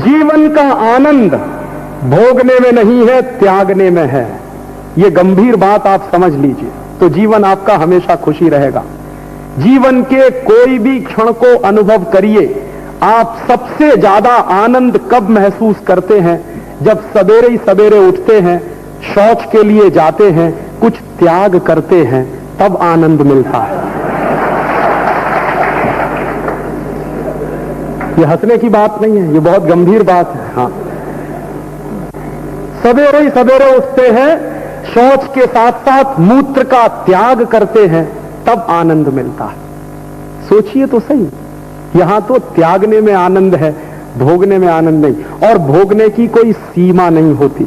जीवन का आनंद भोगने में नहीं है, त्यागने में है। ये गंभीर बात आप समझ लीजिए, तो जीवन आपका हमेशा खुशी रहेगा। जीवन के कोई भी क्षण को अनुभव करिए, आप सबसे ज्यादा आनंद कब महसूस करते हैं? जब सवेरे ही सवेरे उठते हैं, शौच के लिए जाते हैं, कुछ त्याग करते हैं, तब आनंद मिलता है। ये हंसने की बात नहीं है, ये बहुत गंभीर बात है। हाँ, सवेरे ही सवेरे उठते हैं, शौच के साथ साथ मूत्र का त्याग करते हैं, तब आनंद मिलता है। सोचिए तो सही, यहां तो त्यागने में आनंद है, भोगने में आनंद नहीं। और भोगने की कोई सीमा नहीं होती,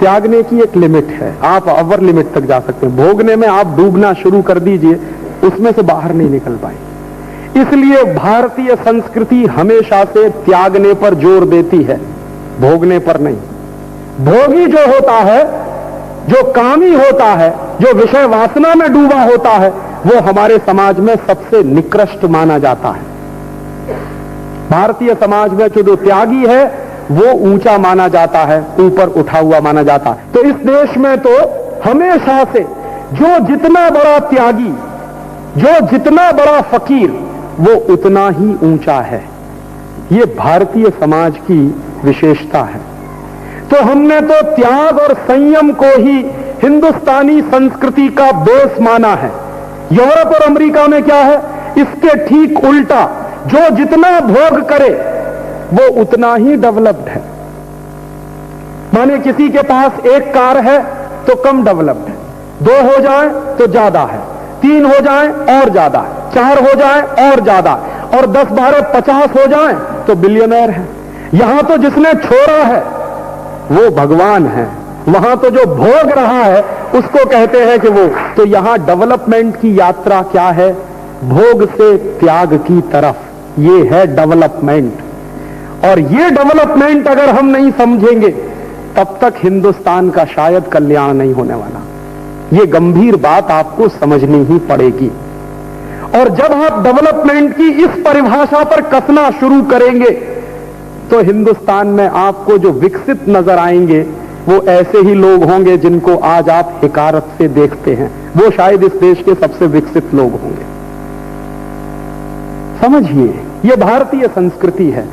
त्यागने की एक लिमिट है, आप अवर लिमिट तक जा सकते हैं। भोगने में आप डूबना शुरू कर दीजिए, उसमें से बाहर नहीं निकल पाएंगे। इसलिए भारतीय संस्कृति हमेशा से त्यागने पर जोर देती है, भोगने पर नहीं। भोगी जो होता है, जो कामी होता है, जो विषय वासना में डूबा होता है, वो हमारे समाज में सबसे निकृष्ट माना जाता है। भारतीय समाज में जो त्यागी है वो ऊंचा माना जाता है, ऊपर उठा हुआ माना जाता है। तो इस देश में तो हमेशा से जो जितना बड़ा त्यागी, जो जितना बड़ा फकीर, वो उतना ही ऊंचा है। ये भारतीय समाज की विशेषता है। तो हमने तो त्याग और संयम को ही हिंदुस्तानी संस्कृति का बेस माना है। यूरोप और अमेरिका में क्या है? इसके ठीक उल्टा, जो जितना भोग करे वो उतना ही डेवलप्ड है। माने किसी के पास एक कार है तो कम डेवलप्ड है, 2 हो जाए तो ज्यादा है, 3 हो जाए और ज्यादा है, 4 हो जाए और ज्यादा है, और 10, 12, 50 हो जाए तो बिलियनर है। यहां तो जिसने छोड़ा है वो भगवान है, वहां तो जो भोग रहा है उसको कहते हैं कि वो। तो यहां डेवलपमेंट की यात्रा क्या है? भोग से त्याग की तरफ, ये है डेवलपमेंट। और ये डेवलपमेंट अगर हम नहीं समझेंगे तब तक हिंदुस्तान का शायद कल्याण नहीं होने वाला। ये गंभीर बात आपको समझनी ही पड़ेगी। और जब आप डेवलपमेंट की इस परिभाषा पर कसना शुरू करेंगे तो हिंदुस्तान में आपको जो विकसित नजर आएंगे वो ऐसे ही लोग होंगे जिनको आज आप हिकारत से देखते हैं। वो शायद इस देश के सबसे विकसित लोग होंगे। समझिए, ये भारतीय संस्कृति है।